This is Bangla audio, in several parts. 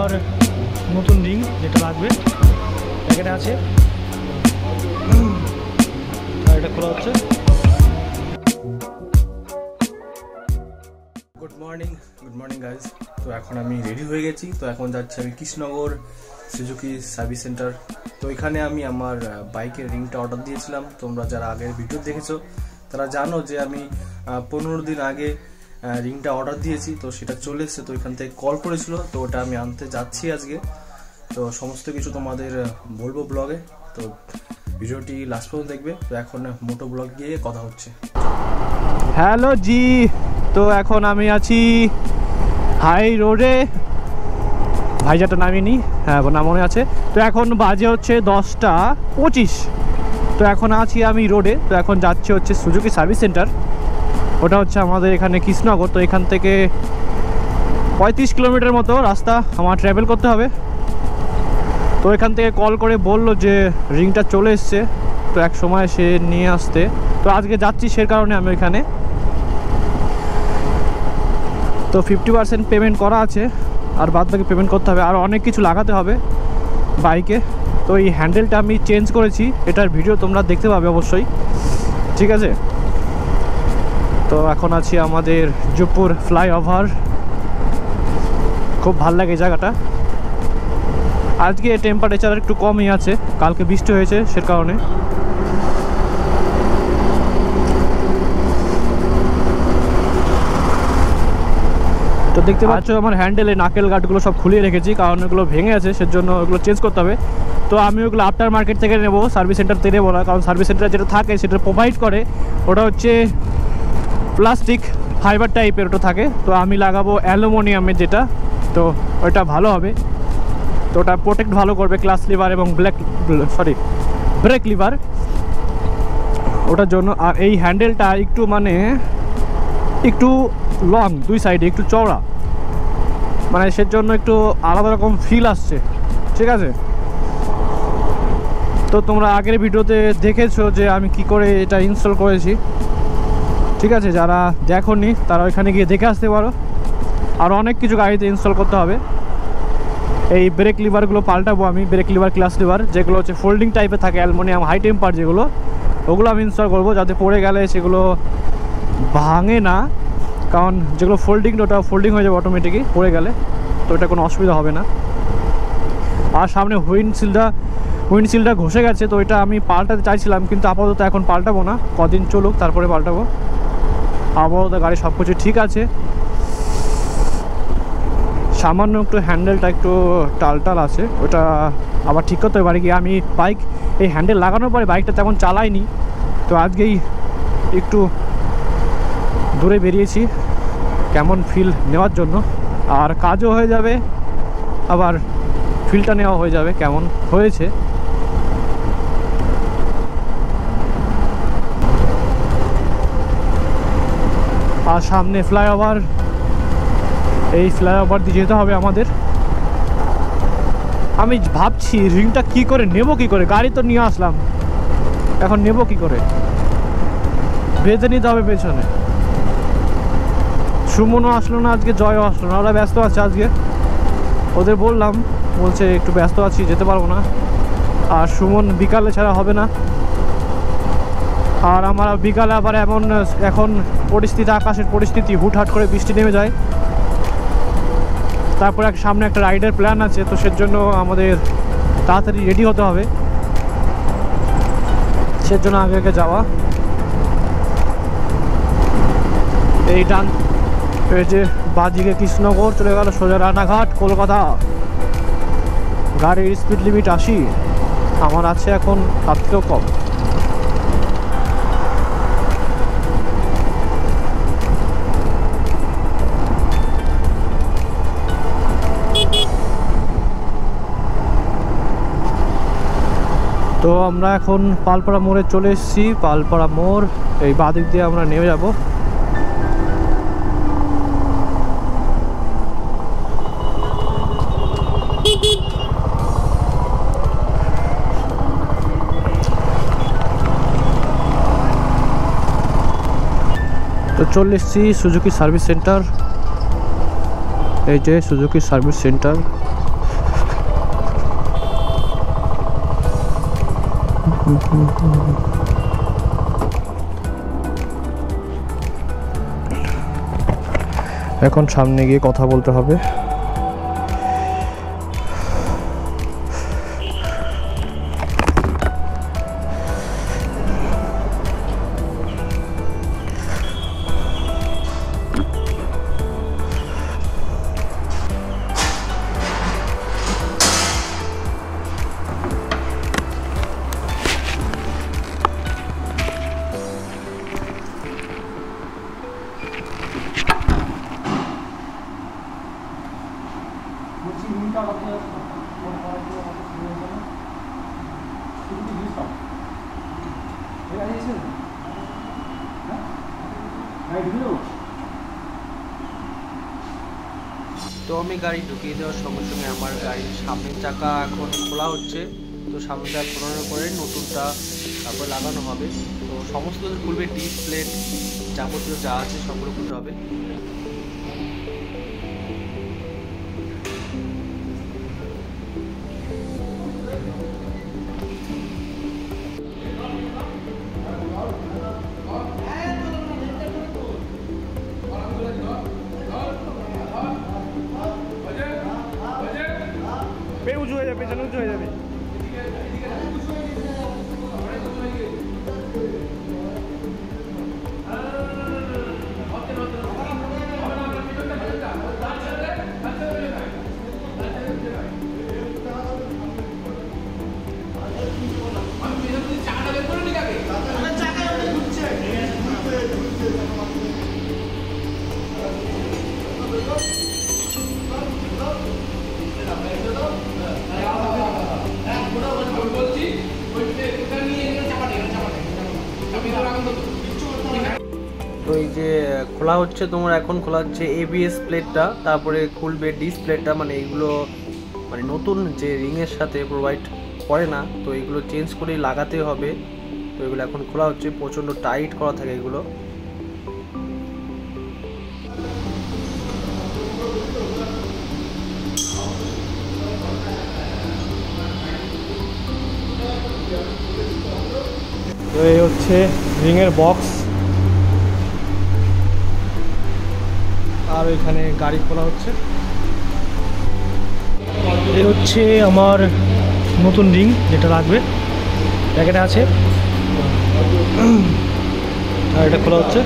আবার নতুন রিং যেটা লাগবে প্যাকেটে আছে, আর এটা খোলা হচ্ছে। Good morning guys. তো এখন আমি রেডি হয়ে গেছি। তো এখন যাচ্ছি আমি কৃষ্ণনগর সুজুকি সার্ভিস সেন্টার। তো এখানে আমি আমার বাইকের রিংটা অর্ডার দিয়েছিলাম। তোমরা যারা আগের ভিডিও দেখেছো তারা জানো যে আমি 15 দিন আগে রিংটা অর্ডার দিয়েছি। তো সেটা চলে এসেছে। তো এখান থেকে কল করেছিল, তো ওটা আমি আনতে যাচ্ছি আজকে। তো সমস্ত কিছু তোমাদের বলবো ব্লগে। তো ভিডিওটি লাস্ট পর্যন্ত দেখবে। তো এখন মোটো ব্লগ গিয়ে কথা হচ্ছে। হ্যালো জি, তো এখন আমি আছি হাই রোডে, ভাইজাটা নামিনি, হ্যাঁ না মনে আছে। তো এখন বাজে হচ্ছে 10:25। তো এখন আছি আমি রোডে। তো এখন যাচ্ছে হচ্ছে সুজুকি সার্ভিস সেন্টার। ওটা হচ্ছে আমাদের এখানে কৃষ্ণনগর। তো এখান থেকে 35 কিলোমিটার মতো রাস্তা আমার ট্রাভেল করতে হবে। তো এখান থেকে কল করে বলল যে রিংটা চলে এসছে, তো এক সময় সে নিয়ে আসতে। তো আজকে যাচ্ছি, সে কারণে আমি ওইখানে। তো 50% পেমেন্ট করা আছে, আর বাদ বাকি পেমেন্ট করতে হবে। আর অনেক কিছু লাগাতে হবে বাইকে। তো এই হ্যান্ডেলটা আমি চেঞ্জ করেছি, এটার ভিডিও তোমরা দেখতে পাবে অবশ্যই, ঠিক আছে। তো এখন আছি আমাদের জয়পুর ফ্লাইওভার। খুব ভাল লাগে জায়গাটা। আজকে টেম্পারেচার একটু কমই আছে, কালকে বৃষ্টি হয়েছে সে কারণে। তো দেখতে পাচ্ছ আমার হ্যান্ডেলে নাকেল গার্ডগুলো সব খুলিয়ে রেখেছি, কারণ ওগুলো ভেঙে আছে, সেজন্য ওগুলো চেঞ্জ করতে হবে। তো আমি ওগুলো আফটার মার্কেট থেকে নেবো, সার্ভিস সেন্টার থেকে নেবো না। কারণ সার্ভিস সেন্টার যেটা থাকে সেটা প্রোভাইড করে, ওটা হচ্ছে প্লাস্টিক ফাইবার টাইপের ওটা থাকে। তো আমি লাগাবো অ্যালুমিনিয়ামের যেটা, তো ওটা ভালো হবে। তো ওটা প্রোটেক্ট ভালো করবে ক্লাচ লিভার এবং ব্রেক লিভার, ওটার জন্য। আর এই হ্যান্ডেলটা একটু একটু লং, দুই সাইডে একটু চওড়া, সেজন্য একটু আলাদা রকম ফিল আসছে, ঠিক আছে। তো তোমরা আগের ভিডিওতে দেখেছো যে আমি কি করে এটা ইনস্টল করেছি, ঠিক আছে। যারা দেখোনি তারা ওইখানে গিয়ে দেখে আসতে পারো। আর অনেক কিছু গাড়িতে ইনস্টল করতে হবে। এই ব্রেক লিভারগুলো পাল্টাবো আমি, ব্রেক লিভার ক্লাচ লিভার যেগুলো হচ্ছে ফোল্ডিং টাইপের থাকে, অ্যালুমিনিয়াম হাই টেম্পার যেগুলো, ওগুলো আমি ইনস্টল করবো, যাতে পড়ে গেলে সেগুলো ভাঙে না। কারণ যেগুলো ফোল্ডিং, ওটা ফোল্ডিং হয়ে যাবে অটোমেটিকই পড়ে গেলে, তো এটা কোনো অসুবিধা হবে না। আর সামনে উইন্ডশিল্ডটা ঘষে গেছে, তো এটা আমি পাল্টাতে চাইছিলাম, কিন্তু আপাতত এখন পাল্টাবো না, কদিন চলুক তারপরে পাল্টাবো। আপাতত গাড়ি সব কিছু ঠিক আছে। সামান্য একটু হ্যান্ডেলটা একটু টালটাল আছে, ওটা আবার ঠিক করতে পারি। কি আমি বাইক এই হ্যান্ডেল লাগানোর পরে বাইকটা তেমন চালাইনি, তো আজকেই একটু দূরে বেরিয়েছি কেমন ফিল নেওয়ার জন্য। আর কাজও হয়ে যাবে, আবার ফিলটা নেওয়া হয়ে যাবে কেমন হয়েছে। আর সামনে ফ্লাইওভার, এই ফ্লাইওভার দিয়ে যেতে হবে আমাদের। আমি ভাবছি রিংটা কি করে নেব, কি করে, গাড়ি তো নিয়ে আসলাম, এখন নেব কি করে, বেঁধে নিতে হবে পেছনে। সুমনও আসলো না আজকে, জয়ও আসলো না, ওরা ব্যস্ত আছে আজকে। ওদের বললাম, বলছে একটু ব্যস্ত আছি, যেতে পারবো না। আর সুমন বিকালে ছাড়া হবে না। আর আমার বিকালে আবার এখন পরিস্থিতি, আকাশের পরিস্থিতি হুটহাট করে বৃষ্টি নেমে যায়। তারপরে সামনে একটা রাইডের প্ল্যান আছে, তো সেজন্য আমাদের তাড়াতাড়ি রেডি হতে হবে, সেজন্য আগে আগে যাওয়া। এই যে বাদিকে কৃষ্ণনগর চলে গেল, সোজা রানাঘাট কলকাতা। গাড়ির স্পিড লিমিট 80, আমার আছে এখন তার থেকেও কম। তো আমরা এখন পালপাড়া মোড়ে চলে এসেছি। পালপাড়া মোড়, এই বাদিক দিয়ে আমরা নেমে যাব। তো চলে এসেছি সুজুকি সার্ভিস সেন্টার। এই যে সুজুকি সার্ভিস সেন্টার, এখন সামনে গিয়ে কথা বলতে হবে। তো আমি গাড়ি ঢুকিয়ে দেওয়ার সঙ্গে সঙ্গে আমার গাড়ির সামনের চাকা এখন খোলা হচ্ছে। তো সামনের চাকা খোলানোর পরে নতুনটা তারপরে লাগানো হবে। তো সমস্ত খুলবে, ডিসপ্লে যাবতীয় যা আছে সবগুলো খুলতে হবে। উঁচু হয়ে যাবে, পেছনে উঁচু হয়ে যাবে। তো এই যে খোলা হচ্ছে, তোমার এখন খোলা হচ্ছে এবিএস প্লেটটা, তারপরে খুলবে ডিসপ্লেটা। মানে এগুলো মানে নতুন যে রিংয়ের সাথে প্রোভাইড করে না, তো এগুলো চেঞ্জ করেই লাগাতে হবে। তো এগুলো এখন খোলা হচ্ছে, প্রচণ্ড টাইট করা থাকে এগুলো। তো এই হচ্ছে রিংয়ের বক্স, আর এখানে গাড়ি খোলা হচ্ছে। এই হচ্ছে আমার নতুন রিং যেটা লাগবে, প্যাকেটে আছে, আর এটা খোলা হচ্ছে।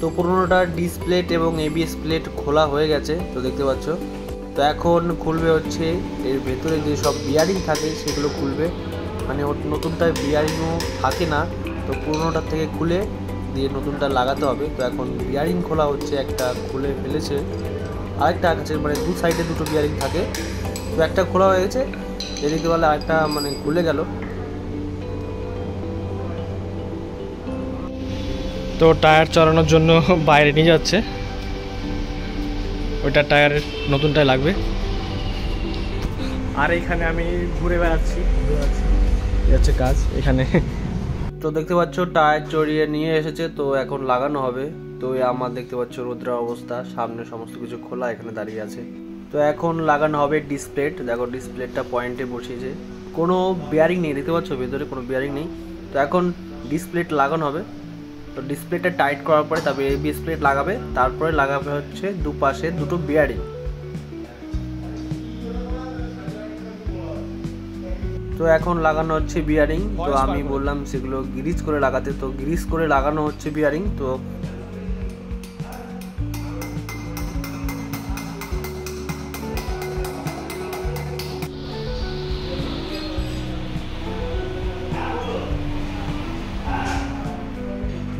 তো পুরোনোটা ডিসপ্লেট এবং এবিএস প্লেট খোলা হয়ে গেছে, তো দেখতে পাচ্ছ। তো এখন খুলবে হচ্ছে এর ভেতরে যে সব বিয়ারিং থাকে সেগুলো খুলবে। মানে ওর নতুনটায় বিয়ারিংও থাকে না, তো পুরোনোটার থেকে খুলে দিয়ে নতুনটা লাগাতে হবে। তো এখন বিয়ারিং খোলা হচ্ছে, একটা খুলে ফেলেছে, আরেকটা আছে, মানে দু সাইডে দুটো বিয়ারিং থাকে। তো একটা খোলা হয়ে গেছে, এদিকে বলে আরেকটা মানে খুলে গেল। তো টায়ার চড়ানোর জন্য বাইরে নিয়ে যাচ্ছে, ওইটা টায়ারের নতুন টায়ার লাগবে। আর এখানে আমি ঘুরে বেড়াচ্ছি, হচ্ছে কাজ এখানে। তো দেখতে পাচ্ছ টায়ার চড়িয়ে নিয়ে এসেছে, তো এখন লাগানো হবে। তো আমার দেখতে পাচ্ছ রোদ্রা অবস্থা, সামনে সমস্ত কিছু খোলা, এখানে দাঁড়িয়ে আছে। তো এখন লাগানো হবে ডিসপ্লেট। দেখো ডিসপ্লেটটা পয়েন্টে বসিয়েছে, কোনো বিয়ারিং নেই, দেখতে পাচ্ছ ভেতরে কোনো বিয়ারিং নেই। তো এখন ডিসপ্লেট লাগানো হবে। তো ডিসপ্লেটা টাইট করার পরে তারপরে এবিএস প্লেট লাগাবে, তারপরে লাগাবে হচ্ছে দুপাশে দুটো বিয়ারিং। তো এখন লাগানো হচ্ছে বিয়ারিং। তো আমি বললাম সেগুলো গ্রিজ করে লাগাতে, তো গ্রিজ করে লাগানো হচ্ছে বিয়ারিং। তো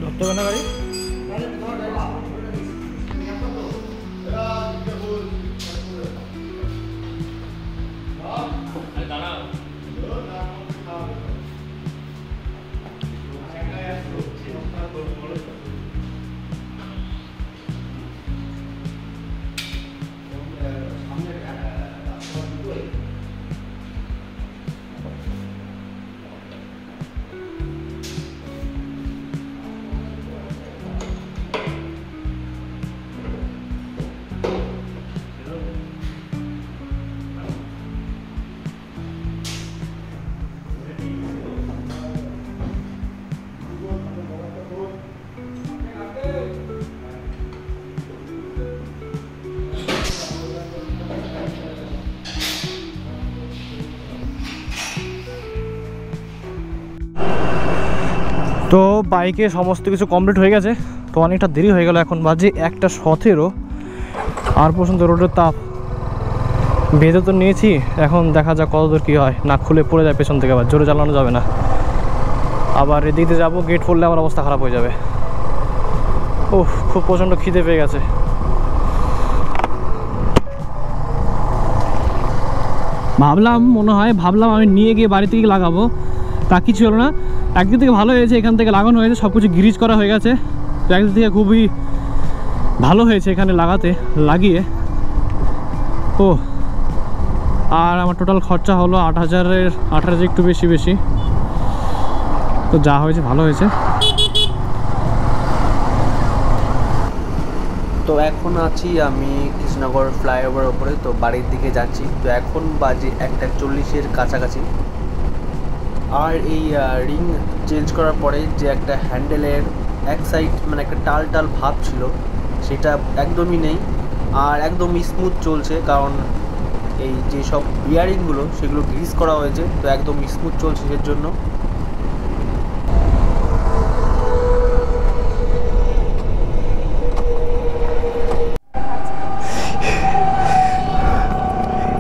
ধরতে হবে না গাড়ি। তো বাইকে সমস্ত কিছু কমপ্লিট হয়ে গেছে, তো অনেকটা দেরি হয়ে গেল, এখন বাজে 1:17। আর পর্যন্ত রোডের তাপ বেঁধে তো নিয়েছি, এখন দেখা যাক কতদূর কী হয়। না খুলে পড়ে যায় পেছন থেকে, আবার জোরে চালানো যাবে না, আবার এদিকে যাবো, গেট খুললে আমার অবস্থা খারাপ হয়ে যাবে। ওহ, খুব প্রচণ্ড খিদে পেয়ে গেছে। ভাবলাম আমি নিয়ে গিয়ে বাড়ি থেকে লাগাবো, তা কিছু হলো না। একদিক থেকে ভালো হয়েছে, এখান থেকে লাগানো হয়েছে, সব কিছু গ্রিজ করা হয়ে গেছে, তো একদিক থেকে খুবই ভালো হয়েছে এখানে লাগিয়ে। ও, আর আমার টোটাল খরচা হলো 8,000 একটু বেশি, তো যা হয়েছে ভালো হয়েছে। তো এখন আছি আমি কৃষ্ণনগর ফ্লাইওভার ওপরে, তো বাড়ির দিকে যাচ্ছি। তো এখন বাজে 1:40 কাছাকাছি। আর এই রিং চেঞ্জ করার পরে যে একটা হ্যান্ডেলের এক সাইড মানে একটা টাল ভাব ছিল, সেটা একদমই নেই, আর একদম স্মুথ চলছে, কারণ এই যে সব বিয়ারিংগুলো সেগুলো গ্রিজ করা হয়েছে, তো একদম স্মুথ চলছে এর জন্য।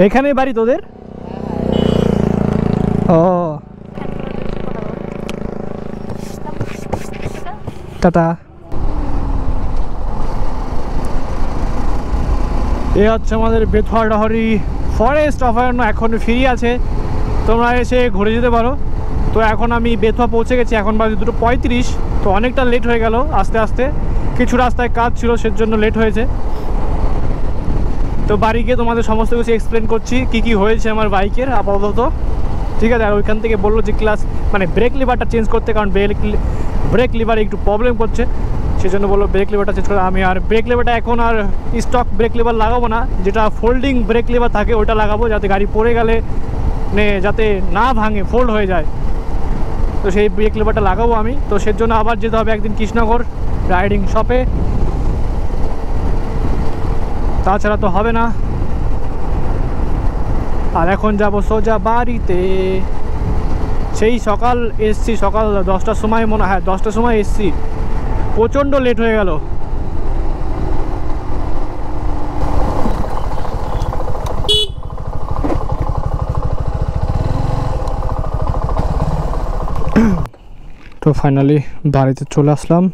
এখানে বাড়ি তোদের? ও, টাটা। এ হচ্ছে আমাদের বেথুয়াডাহরি ফরেস্ট অভয়ারণ্য, এখন ফ্রি আছে, তোমরা এসে ঘুরে যেতে পারো। তো এখন আমি বেথুয়া পৌঁছে গেছি, এখন বাজে 2:35, তো অনেকটা লেট হয়ে গেল আস্তে আস্তে, কিছু রাস্তায় কাজ ছিল সেজন্য লেট হয়েছে। তো বাড়ি গিয়ে তোমাদের সমস্ত কিছু এক্সপ্লেন করছি কী হয়েছে আমার বাইকের আপাতত, ঠিক আছে। আর ওইখান থেকে বললো যে ব্রেক লিভারটা চেঞ্জ করতে, কারণ ব্রেক লিভারে একটু প্রবলেম করছে, সেজন্য বললো ব্রেক লিভারটা চেঞ্জ করে। আমি আর ব্রেক লিভারটা এখন আর স্টক ব্রেক লিভার লাগাবো না, যেটা ফোল্ডিং ব্রেক লিভার থাকে ওইটা লাগাবো, যাতে গাড়ি পড়ে গেলে যাতে না ভাঙে, ফোল্ড হয়ে যায়, তো সেই ব্রেক লিভারটা লাগাবো আমি। তো সেজন্য আবার যেতে হবে একদিন কৃষ্ণনগর রাইডিং শপে, তাছাড়া তো হবে না। আর এখন যাবো সোজা বাড়িতে। সেই সকাল এসছি, সকাল 10টার সময় মনে হয়, 10টার সময় এসছি, প্রচণ্ড লেট হয়ে গেল। তো ফাইনালি বাড়িতে চলে আসলাম।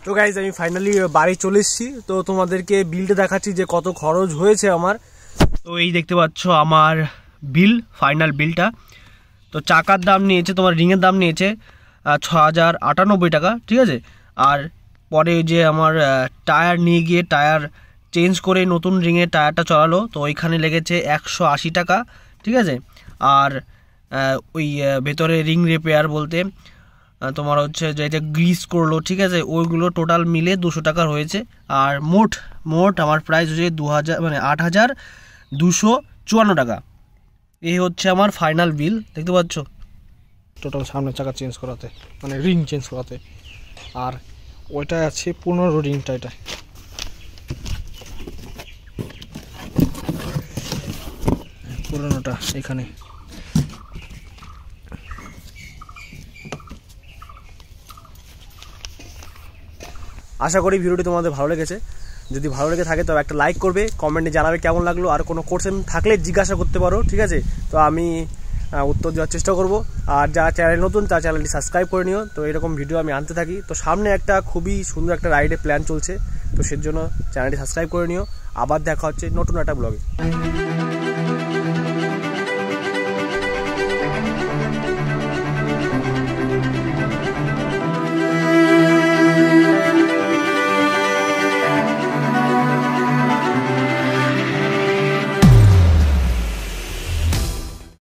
তো গাইজ আমি ফাইনালি বাড়ি চলে এসেছি, তো তোমাদেরকে বিলটা দেখাচ্ছি যে কত খরচ হয়েছে আমার। তো এই দেখতে পাচ্ছ আমার বিল, ফাইনাল বিলটা। তো চাকার দাম নিয়েছে, তোমার রিংয়ের দাম নিয়েছে 6,098 টাকা, ঠিক আছে। আর পরে যে আমার টায়ার নিয়ে গিয়ে টায়ার চেঞ্জ করে নতুন রিংয়ের টায়ারটা চড়ালো, তো ওইখানে লেগেছে 180 টাকা, ঠিক আছে। আর ওই ভেতরে রিং রিপেয়ার বলতে তোমার হচ্ছে যেটা গ্রিস করলো, ঠিক আছে, ওইগুলো টোটাল মিলে 200 টাকার হয়েছে। আর মোট আমার প্রাইস হচ্ছে 8,254 টাকা। এই হচ্ছে আমার ফাইনাল বিল, দেখতে পাচ্ছ। টোটাল সামনের চাকা চেঞ্জ করাতে, রিং চেঞ্জ করাতে, আর ওইটা আছে 15 রিংটা, এটা পুরোনোটা এখানে। আশা করি ভিডিওটি তোমাদের ভালো লেগেছে। যদি ভালো লেগে থাকে তবে একটা লাইক করবে, কমেন্টে জানাবে কেমন লাগলো, আর কোনো কোশ্চেন থাকলে জিজ্ঞাসা করতে পারো, ঠিক আছে। তো আমি উত্তর দেওয়ার চেষ্টা করব। আর যারা চ্যানেল নতুন তার চ্যানেলটি সাবস্ক্রাইব করে নিও, তো এরকম ভিডিও আমি আনতে থাকি। তো সামনে একটা খুবই সুন্দর একটা রাইডের প্ল্যান চলছে, তো সেজন্য চ্যানেলটি সাবস্ক্রাইব করে নিও। আবার দেখা হচ্ছে নতুন একটা ব্লগে।